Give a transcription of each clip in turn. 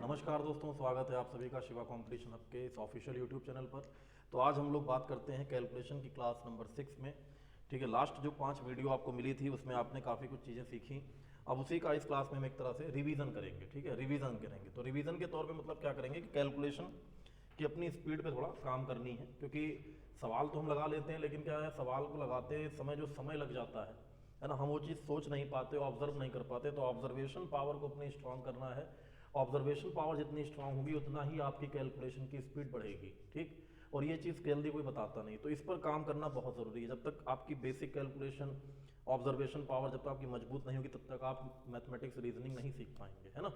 नमस्कार दोस्तों, स्वागत है आप सभी का शिवा कंपटीशन हब के इस ऑफिशियल यूट्यूब चैनल पर। तो आज हम लोग बात करते हैं कैलकुलेशन की क्लास नंबर 6 में। ठीक है, लास्ट जो 5 वीडियो आपको मिली थी उसमें आपने काफ़ी कुछ चीज़ें सीखी। अब उसी का इस क्लास में हम एक तरह से रिवीजन करेंगे। ठीक है, रिवीजन करेंगे। तो रिवीजन के तौर पर मतलब क्या करेंगे कि कैलकुलेशन की अपनी स्पीड पे थोड़ा काम करनी है, क्योंकि सवाल तो हम लगा लेते हैं, लेकिन क्या है, सवाल को लगाते समय जो समय लग जाता है ना, हम वो चीज़ सोच नहीं पाते, ऑब्जर्व नहीं कर पाते। तो ऑब्जर्वेशन पावर को अपनी स्ट्रांग करना है। ऑब्जर्वेशन पावर जितनी स्ट्रांग होगी उतना ही आपकी कैलकुलेशन की स्पीड बढ़ेगी। ठीक, और ये चीज़ जल्दी कोई बताता नहीं, तो इस पर काम करना बहुत ज़रूरी है। जब तक आपकी बेसिक कैलकुलेशन ऑब्जर्वेशन पावर जब तक आपकी मजबूत नहीं होगी, तब तक आप मैथमेटिक्स रीजनिंग नहीं सीख पाएंगे, है ना।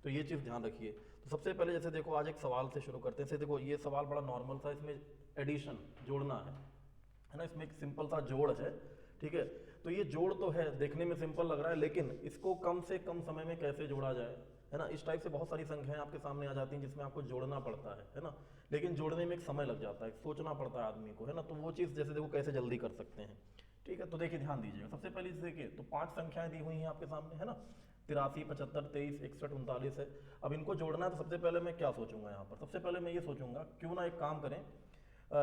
तो ये चीज़ ध्यान रखिए। तो सबसे पहले जैसे देखो, आज एक सवाल से शुरू करते हैं। जैसे देखो, ये सवाल बड़ा नॉर्मल था, इसमें एडिशन जोड़ना है ना, इसमें एक सिंपल सा जोड़ है। ठीक है, तो ये जोड़ तो है, देखने में सिंपल लग रहा है, लेकिन इसको कम से कम समय में कैसे जोड़ा जाए, है ना। इस टाइप से बहुत सारी संख्याएं आपके सामने आ जाती हैं जिसमें आपको जोड़ना पड़ता है ना। लेकिन जोड़ने में एक समय लग जाता है, सोचना पड़ता है आदमी को, है ना। तो वो चीज़ जैसे देखो कैसे जल्दी कर सकते हैं। ठीक है, तो देखिए ध्यान दीजिएगा। सबसे पहले देखिए, तो 5 संख्याएं दी हुई हैं आपके सामने, है ना। 83, 75, 23, 61, 39 है। अब इनको जोड़ना है, तो सबसे पहले मैं क्या सोचूंगा यहाँ पर, सबसे पहले मैं ये सोचूंगा क्यों ना एक काम करें,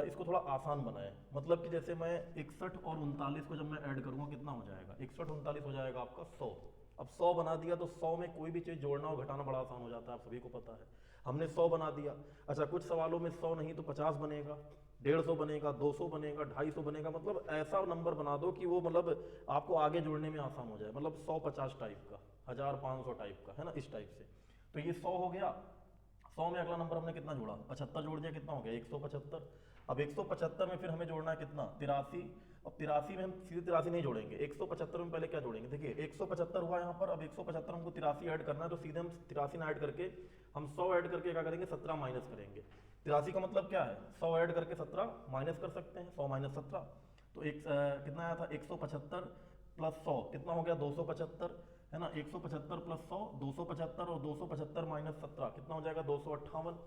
इसको थोड़ा आसान बनाए। मतलब कि जैसे मैं 61 और 39 को जब मैं ऐड करूंगा, कितना हो जाएगा, 61 39 हो जाएगा आपका 100। अब 100 बना दिया तो 100 में कोई भी चीज़ जोड़ना और घटाना बड़ा आसान हो जाता है, आप सभी को पता है। हमने 100 बना दिया। अच्छा, कुछ सवालों में 100 नहीं तो 50 बनेगा, 150 बनेगा, 200 बनेगा, 250 बनेगा। मतलब ऐसा नंबर बना दो कि वो मतलब आपको आगे जोड़ने में आसान हो जाए। मतलब 150 टाइप का, 1500 टाइप का, है ना, इस टाइप से। तो ये 100 हो गया। 100 में अगला नंबर हमने कितना जोड़ा, 75 जोड़ दिया, कितना हो गया 175। अब 175 में फिर हमें जोड़ना है कितना, 83। अब 83 में हम सीधे 83 नहीं जोड़ेंगे, 175 में पहले क्या जोड़ेंगे। देखिए 175 हुआ यहाँ पर। अब 175 हमको 83 ऐड करना है, तो सीधे हम 83 ना ऐड करके हम 100 ऐड करके क्या करेंगे, 17 माइनस करेंगे। 83 का मतलब क्या है, 100 ऐड करके 17 माइनस कर सकते हैं, 100 माइनस 17। तो कितना आया था, 175 प्लस 100 कितना हो गया, 275, है ना। 175 प्लस 100 275, और 275 माइनस 17 कितना हो जाएगा, 258।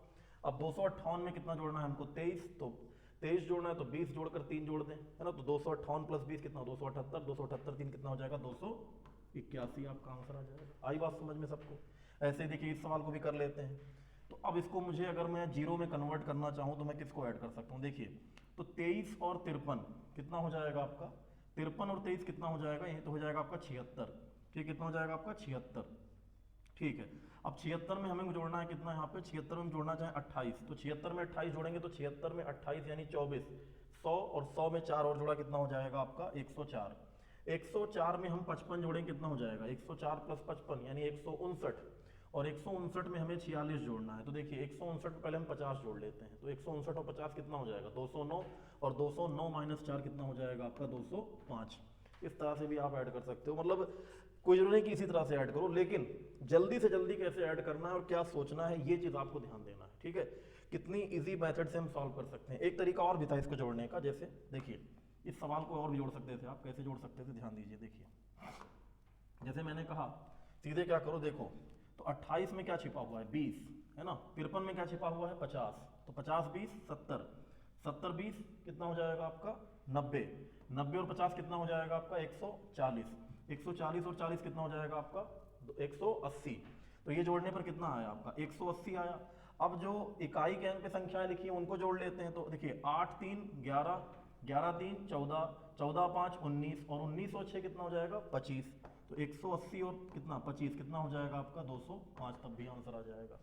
अब 258 में कितना जोड़ना है हमको, 23। तो 23 जोड़ना है तो 20 जोड़कर 3 जोड़ दें, है ना। तो 258 प्लस 20 कितना, 278, 278 3 कितना हो जाएगा, 281 आपका आंसर आ जाएगा। आई बात समझ में सबको। ऐसे ही देखिए, इस सवाल को भी कर लेते हैं। तो अब इसको मुझे अगर मैं जीरो में कन्वर्ट करना चाहूँ तो मैं किसको ऐड कर सकता हूँ, देखिए। तो 23 और 53 कितना हो जाएगा आपका, 53 और 23 कितना हो जाएगा, ये तो हो जाएगा आपका 76। ठीक, कितना हो जाएगा आपका 76। ठीक है, अब 76 में हमें जोड़ना है कितना, यहाँ पे 76 में जोड़ना चाहे 28। तो 76 में 28 जोड़ेंगे तो 76 में 28 यानी 24। 100 और 100 में 4 और जोड़ा, कितना हो जाएगा आपका 104। 104 में हम 55 जोड़ेंगे, कितना हो जाएगा 104 प्लस 55 यानी 159। और 159 में हमें 46 जोड़ना है। तो देखिए 159 में पहले हम 50 जोड़ लेते हैं। तो 159 और 50 कितना हो जाएगा, 209। और 209 माइनस 4 कितना हो जाएगा आपका, 205। इस तरह से भी आप ऐड कर सकते हो। मतलब कोई जरूरी नहीं कि इसी तरह से ऐड करो, लेकिन जल्दी से जल्दी कैसे ऐड करना है और क्या सोचना है, ये चीज आपको ध्यान देना है। ठीक है, कितनी इजी मेथड से हम सॉल्व कर सकते हैं। एक तरीका और भी था इसको जोड़ने का, जैसे देखिए इस सवाल को और भी जोड़ सकते थे आप। कैसे जोड़ सकते थे, ध्यान दीजिए। देखिए जैसे मैंने कहा, सीधे क्या करो, देखो तो 28 में क्या छिपा हुआ है, 20, है ना। 53 में क्या छिपा हुआ है, 50। तो 50 20 70, 70 20 कितना हो जाएगा आपका 90। 90 और 50 कितना हो जाएगा आपका 140। 140 और 40 कितना हो जाएगा आपका 180। तो ये जोड़ने पर कितना आया आपका 180 आया। अब जो इकाई के अंक पे संख्याएं लिखी है उनको जोड़ लेते हैं। तो देखिए 8 3 11, 11 3 14, 14 5 19, और 19 और 6 कितना हो जाएगा 25। तो 180 और कितना 25 कितना हो जाएगा आपका 205, तब भी आंसर आ जाएगा।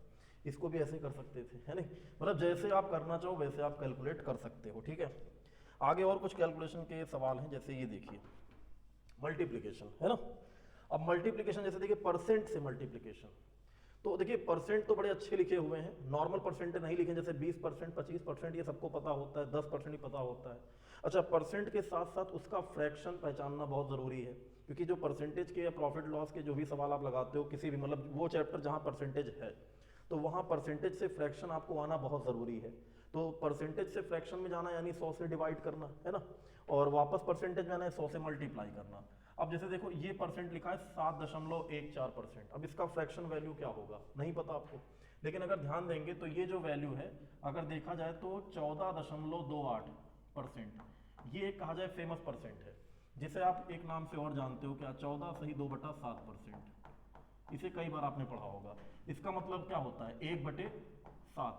इसको भी ऐसे कर सकते थे, है नहीं। मतलब जैसे आप करना चाहो वैसे आप कैलकुलेट कर सकते हो। ठीक है, आगे और कुछ कैलकुलेशन के सवाल हैं। जैसे ये देखिए मल्टीप्लिकेशन, है ना। अब मल्टीप्लिकेशन जैसे देखिए परसेंट से मल्टीप्लिकेशन। तो देखिए परसेंट तो बड़े अच्छे लिखे हुए हैं, नॉर्मल परसेंट नहीं लिखे, जैसे 20%, 25% ये सबको पता होता है, 10% ही पता होता है। अच्छा, परसेंट के साथ साथ उसका फ्रैक्शन पहचानना बहुत ज़रूरी है, क्योंकि जो परसेंटेज के या प्रॉफिट लॉस के जो भी सवाल आप लगाते हो किसी भी, मतलब वो चैप्टर जहाँ परसेंटेज है, तो वहाँ परसेंटेज से फ्रैक्शन आपको आना बहुत ज़रूरी है। तो परसेंटेज से फ्रैक्शन में जाना यानी 100 से डिवाइड करना, है ना, और वापस परसेंटेज में आना है 100 से मल्टीप्लाई करना। अब जैसे देखो ये परसेंट लिखा है 7.14%। अब इसका फ्रैक्शन वैल्यू क्या होगा नहीं पता आपको, लेकिन अगर ध्यान देंगे तो ये जो वैल्यू है अगर देखा जाए तो 14.28%, ये कहा जाए फेमस परसेंट है, जिसे आप एक नाम से और जानते हो क्या, 14 सही 2/7%, इसे कई बार आपने पढ़ा होगा। इसका मतलब क्या होता है 1/7।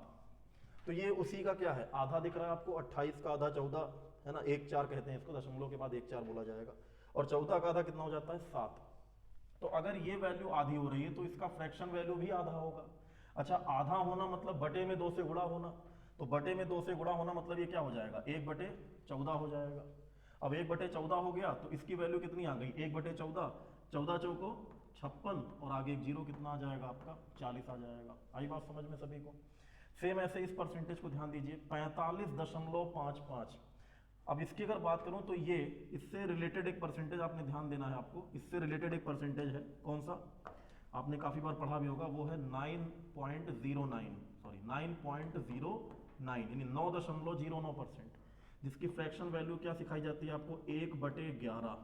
तो ये उसी का क्या है, आधा दिख रहा है आपको, 28 का आधा 14 है ना, 1/4 कहते हैं इसको, दशमलव के बाद 1/4 बोला जाएगा, और 14 का आधा कितना हो जाता है 7। तो अगर ये वैल्यू आधी हो रही है तो इसका फ्रैक्शन वैल्यू भी आधा होगा। अच्छा, आधा होना मतलब बटे में 2 से गुणा होना, तो बटे में 2 से गुणा होना मतलब ये क्या हो जाएगा 1/14 हो जाएगा। अब 1/14 हो गया तो इसकी वैल्यू कितनी आ गई 1/14, 14 चौको 56 और आगे एक जीरो कितना आ जाएगा आपका 40 आ जाएगा। आई बात समझ में सभी को। सेम ऐसे इस परसेंटेज को ध्यान दीजिए 45.55। अब इसकी अगर बात करूं तो ये इससे रिलेटेड एक परसेंटेज आपने ध्यान देना है आपको, इससे रिलेटेड एक परसेंटेज है, कौन सा आपने काफी बार पढ़ा भी होगा, वो है 9.09 यानी 9.09%, जिसकी फ्रैक्शन वैल्यू क्या सिखाई जाती है आपको 1/11।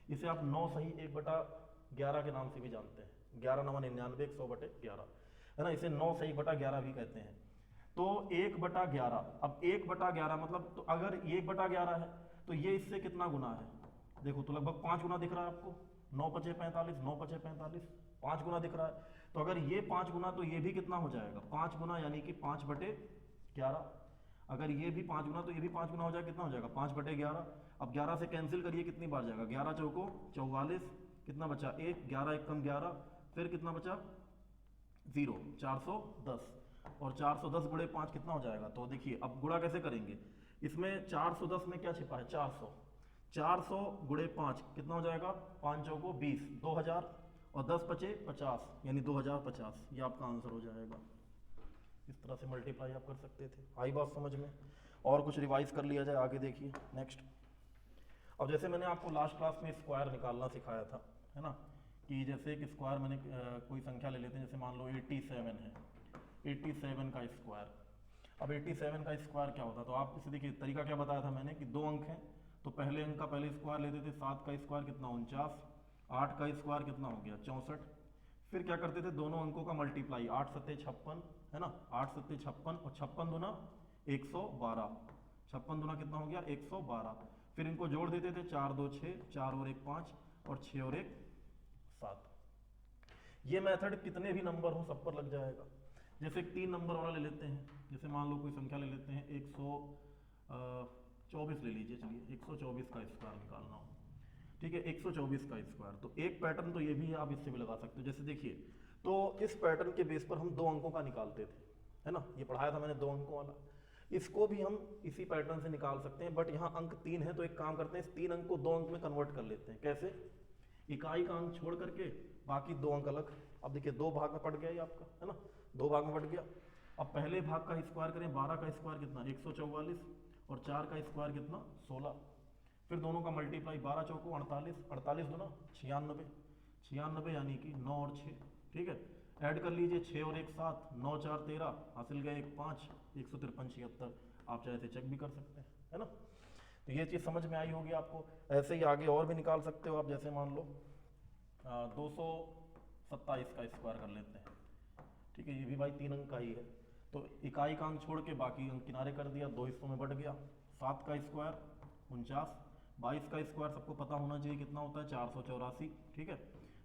इसे आप 9 सही 1/11 के नाम से भी जानते हैं, 11 9 99 100/11 है ना, इसे 9 से 1/11 भी कहते हैं। तो 1/11, अब 1/11 मतलब, तो अगर 1/11 है तो ये इससे कितना गुना है, देखो तो लगभग 5 गुना दिख रहा है आपको, 9×5 = 45, 5 गुना दिख रहा है। तो अगर ये 5 गुना तो ये भी कितना हो जाएगा 5 गुना, यानी कि 5/11। अगर ये भी 5 गुना तो ये भी 5 गुना हो जाएगा, कितना हो जाएगा 5/11। अब 11 से कैंसिल करिए, कितनी बार जाएगा 11 चौको 44, कितना बचा 1, 11 1 कम 11, फिर कितना बचा 0, 410, और 410 गुणे 5 कितना हो जाएगा। तो देखिए अब गुणा कैसे करेंगे, इसमें 410 में क्या छिपा है 400, 400 गुणे 5 कितना हो जाएगा 5 चौको 20, 2000 और 10 बचे 50, यानी 2050, ये आपका आंसर हो जाएगा। इस तरह से मल्टीप्लाई आप कर सकते थे। आई बात समझ में। और कुछ रिवाइज कर लिया जाए, आगे देखिए नेक्स्ट। अब जैसे मैंने आपको लास्ट क्लास में स्क्वायर निकालना सिखाया था, है ना, कि जैसे एक स्क्वायर मैंने कोई संख्या ले लेते हैं, जैसे मान लो 87 है, 87 का स्क्वायर। अब 87 का स्क्वायर क्या होता है, तो आप इसे देखिए तरीका क्या बताया था मैंने कि 2 अंक हैं, तो पहले अंक का पहले स्क्वायर लेते थे, 7 का स्क्वायर कितना 49, 8 का स्क्वायर कितना हो गया 64, फिर क्या करते थे दोनों अंकों का मल्टीप्लाई, 8 7 56 है ना, 8 7 56 और 56 दूना 112, 56 दूना कितना हो गया 112, फिर इनको जोड़ देते थे 4 2 6, 4 और 1 5 और 6 और 1 7। ये मेथड कितने भी नंबर हो सब पर लग जाएगा। जैसे एक 3 नंबर वाला ले लेते हैं, जैसे मान लो कोई संख्या ले लेते हैं 124 ले लीजिए, चलिए 124 का स्क्वायर निकालना हो, ठीक है 124 का स्क्वायर। तो एक पैटर्न तो ये भी है, आप इससे भी लगा सकते हो। जैसे देखिए, तो इस पैटर्न के बेस पर हम 2 अंकों का निकालते थे, है ना, ये पढ़ाया था मैंने 2 अंकों वाला, इसको भी हम इसी पैटर्न से निकाल सकते हैं, बट यहाँ अंक 3 है तो एक काम करते हैं, इस 3 अंक को 2 अंक में कन्वर्ट कर लेते हैं। कैसे, इकाई का अंक छोड़ करके बाकी 2 अंक अलग। अब देखिए 2 भाग में पड़ गया ये आपका, है ना, 2 भाग में पड़ गया। अब पहले भाग का स्क्वायर करें, 12 का स्क्वायर कितना 144 और 4 का स्क्वायर कितना 16, फिर दोनों का मल्टीप्लाई 12 चौको 48, 48 दूना 96, 96 यानी कि 9 और 6, ठीक है, ऐड कर लीजिए 6 और 1 7, 9 4 13, हासिल गए 1 5, 153 76। आप चाहे इसे चेक भी कर सकते हैं, है ना। तो ये चीज़ समझ में आई होगी आपको। ऐसे ही आगे और भी निकाल सकते हो आप, जैसे मान लो 227 का स्क्वायर कर लेते हैं, ठीक है, ये भी भाई 3 अंक का ही है, तो इकाई का अंक छोड़ के बाकी अंक किनारे कर दिया, 2 हिस्सों में बढ़ गया। 7 का स्क्वायर 49, 22 का स्क्वायर सबको पता होना चाहिए कितना होता है 484, ठीक है,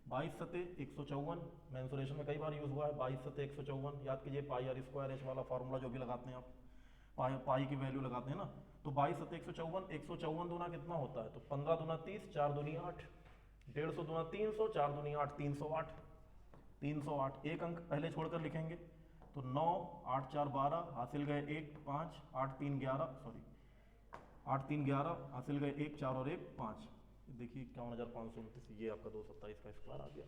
22 सते 154, मेंसुरेशन में कई बार यूज़ हुआ है, 22 सते 154, याद कीजिए पाई आर स्क्वायर एच वाला फार्मूला जो भी लगाते हैं आप, पाई की वैल्यू लगाते हैं ना, तो 22 सते 154, 154 दूना कितना होता है, तो 15 दूना 30, 4 दूनी 8, 150 दूना 300, 4 दूनी 8, 308, 308। एक अंक पहले छोड़कर लिखेंगे, तो 9 8 4 12, हासिल गए 1 5, 8 3 11, सॉरी 8 3 11, हासिल गए 1 4 और 1 5, देखिए 51,529, ये आपका 227 का स्क्वायर आ गया,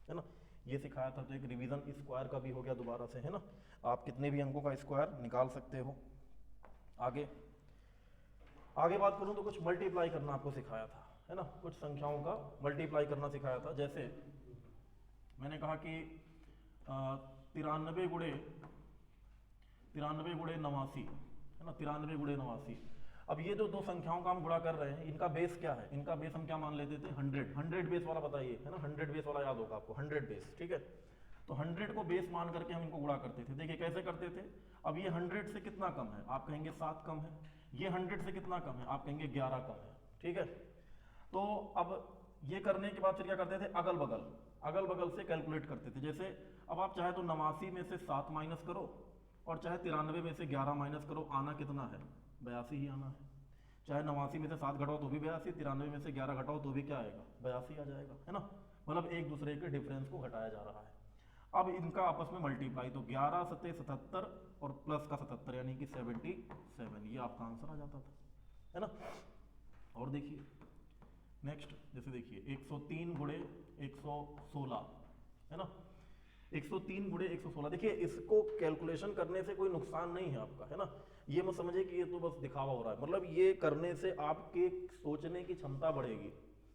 है ना। ये सिखाया था, तो एक रिवीजन स्क्वायर का भी हो गया दोबारा से, है ना, आप कितने भी अंकों का स्क्वायर निकाल सकते हो। आगे बात करूं तो कुछ मल्टीप्लाई करना आपको सिखाया था, है ना, कुछ संख्याओं का मल्टीप्लाई करना सिखाया था। जैसे मैंने कहा कि 93 गुणे 89, है ना, 93 गुणे 89। अब ये जो 2 संख्याओं का हम गुणा कर रहे हैं, इनका बेस क्या है, इनका बेस हम क्या मान लेते थे 100 बेस वाला बताइए, है ना, 100 बेस वाला याद होगा आपको, 100 बेस, ठीक है। तो 100 को बेस मान करके हम इनको गुणा करते थे। देखिए कैसे करते थे, अब ये 100 से कितना कम है, आप कहेंगे 7 कम है, ये 100 से कितना कम है, आप कहेंगे 11 कम है, ठीक है। तो अब ये करने के बाद फिर क्या करते थे, अगल बगल, अगल बगल से कैलकुलेट करते थे। जैसे अब आप चाहे तो 89 में से 7 माइनस करो और चाहे 93 में से 11 माइनस करो, आना कितना है? 82 ही आना है। चाहे 89 में से 7 घटाओ तो भी 82, 93 में से 11 घटाओ तो भी क्या आएगा? 82 आ जाएगा, है ना। मतलब एक दूसरे के डिफरेंस को घटाया जा रहा है। अब इनका आपस में मल्टीप्लाई, तो 11 सत्ते 77 और प्लस का 77 यानी कि 77, ये आपका आंसर आ जाता था, है ना। और देखिए नेक्स्ट, जैसे देखिए 103 गुणे 116, है ना। 103 गुणे 116, देखिए इसको कैलकुलेशन करने से कोई नुकसान नहीं है आपका, है ना। ये मत समझिए कि ये तो बस दिखावा हो रहा है, मतलब ये करने से आपके सोचने की क्षमता बढ़ेगी,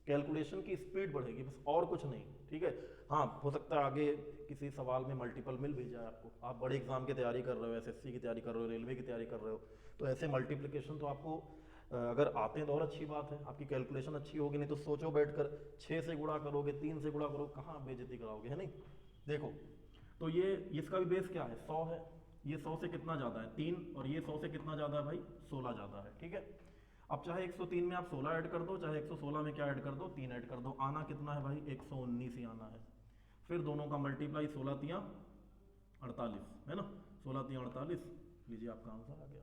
कैलकुलेशन की स्पीड बढ़ेगी, बस और कुछ नहीं, ठीक है। हाँ, हो सकता है आगे किसी सवाल में मल्टीपल मिल भी जाए आपको, आप बड़े एग्जाम की तैयारी कर रहे हो, एसएससी की तैयारी कर रहे हो, रेलवे की तैयारी कर रहे हो, तो ऐसे मल्टीप्लिकेशन तो आपको अगर आते हैं तो और अच्छी बात है, आपकी कैलकुलेशन अच्छी होगी। नहीं तो सोचो बैठकर 6 से गुणा करोगे, 3 से गुणा करोगे, कहाँ बेइज्जती कराओगे, है नहीं। देखो तो ये इसका भी बेस क्या है? 100 है। ये 100 से कितना ज़्यादा है? 3, और ये 100 से कितना ज़्यादा है भाई? 16 ज़्यादा है, ठीक है। अब चाहे 103 में आप 16 ऐड कर दो, चाहे 116 में क्या ऐड कर दो? 3 ऐड कर दो, आना कितना है भाई? 119 ही आना है। फिर दोनों का मल्टीप्लाई, 16 तियाँ 48, है ना। 16 तियाँ 48, लीजिए आपका आंसर आ गया,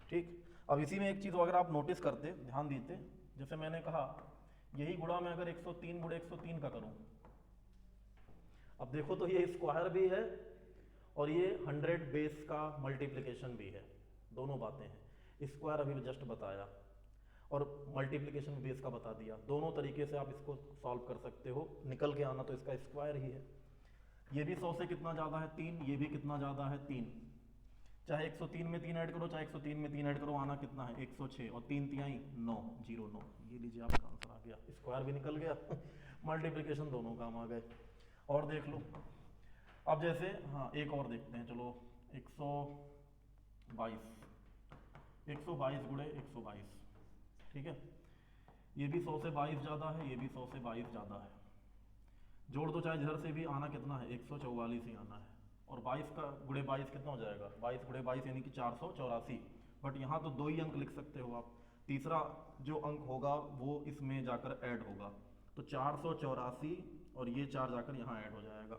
ठीक। अब इसी में एक चीज़ अगर आप नोटिस करते, ध्यान देते, जैसे मैंने कहा यही गुणा मैं अगर 103 गुणे 103 का करूं, अब देखो तो ये स्क्वायर भी है और ये 100 बेस का मल्टीप्लिकेशन भी है, दोनों बातें हैं। स्क्वायर अभी जस्ट बताया और मल्टीप्लिकेशन बेस का बता दिया, दोनों तरीके से आप इसको सॉल्व कर सकते हो। निकल के आना तो इसका स्क्वायर ही है। ये भी 100 से कितना ज़्यादा है? 3, ये भी कितना ज़्यादा है? 3। चाहे 103 में 3 ऐड करो, चाहे 103 में 3 ऐड करो, आना कितना है? 106, और 3 तिहाई 9, 09, ये लीजिए आपका आंसर आ गया, स्क्वायर भी निकल गया मल्टीप्लिकेशन दोनों काम आ गए। और देख लो, अब जैसे हाँ एक और देखते हैं, चलो 122 गुणे 122, ठीक है। ये भी 100 से 22 ज़्यादा है, ये भी 100 से 22 ज़्यादा है, जोड़ दो चाहे इधर से भी, आना कितना है? 144 ही आना है। और 22 का गुणे 22 कितना हो जाएगा? 22 गुणे 22 यानी कि 484, बट यहाँ तो 2 ही अंक लिख सकते हो आप, तीसरा जो अंक होगा वो इसमें जाकर ऐड होगा, तो 484 और ये 4 जाकर यहाँ ऐड हो जाएगा,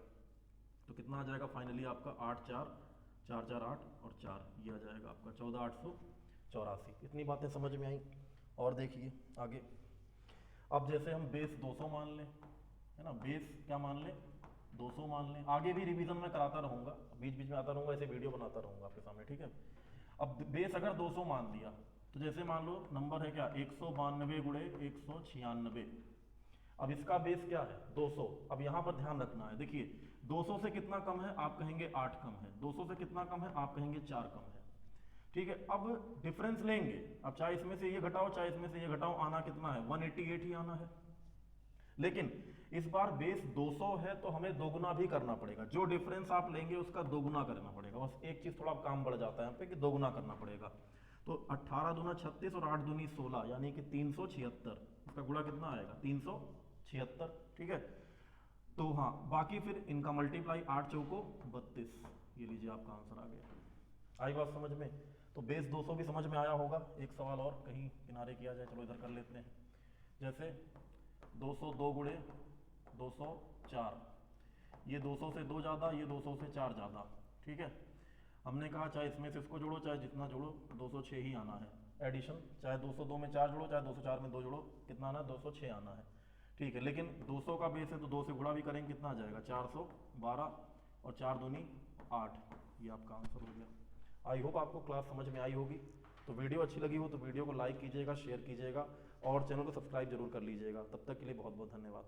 तो कितना आ जाएगा फाइनली आपका? 8 4 4 4 8 और 4, ये आ जाएगा आपका 14884। इतनी बातें समझ में आई। और देखिए आगे, अब जैसे हम बेस 200 मान लें, है ना, बेस क्या मान लें? 200 मान लें। आगे भी रिवीजन में कराता रहूँगा, बीच बीच में आता रहूँगा, ऐसे वीडियो बनाता रहूँगा आपके सामने, ठीक है। अब बेस अगर 200 मान लिया, तो जैसे मान लो नंबर है क्या? 192 गुणे 196। अब इसका बेस क्या है? 200। अब यहाँ पर ध्यान रखना है, देखिए 200 से कितना कम है? आप कहेंगे 8 कम है। 200 से कितना कम है? आप कहेंगे 4 कम है, ठीक है। अब डिफरेंस लेंगे, अब चाहे इसमें से ये घटाओ चाहे इसमें से ये घटाओ, आना कितना है? 188 ही आना है। लेकिन इस बार बेस 200 है तो हमें दोगुना भी करना पड़ेगा, जो डिफरेंस आप लेंगे उसका दोगुना करना पड़ेगा। बस एक चीज थोड़ा काम बढ़ जाता है यहाँ पे कि दोगुना करना पड़ेगा। तो 18 दूना 36 और 8 दूनी 16 यानी कि 376, इसका गुणा कितना आएगा? 376, ठीक है। तो हाँ, बाकी फिर इनका मल्टीप्लाई, 8 चौको 32, ये लीजिए आपका आंसर आ गया। आई बात समझ में? तो बेस 200 भी समझ में आया होगा। एक सवाल और कहीं किनारे किया जाए, चलो इधर कर लेते हैं। जैसे 202 गुणे 204, ये 200 से 2 ज़्यादा, ये 200 से 4 ज़्यादा, ठीक है। हमने कहा चाहे इसमें से इसको जोड़ो चाहे जितना जोड़ो, 206 ही आना है। एडिशन, चाहे 202 में 4 जोड़ो चाहे 204 में 2 जोड़ो, कितना आना है? 206 आना है, ठीक है। लेकिन 200 का बेस है तो 2 से गुणा भी करेंगे, कितना आ जाएगा? 412 और 4 दूनी 8, ये आपका आंसर हो गया। आई होप आपको क्लास समझ में आई होगी। तो वीडियो अच्छी लगी हो तो वीडियो को लाइक कीजिएगा, शेयर कीजिएगा और चैनल को सब्सक्राइब जरूर कर लीजिएगा। तब तक के लिए बहुत बहुत धन्यवाद।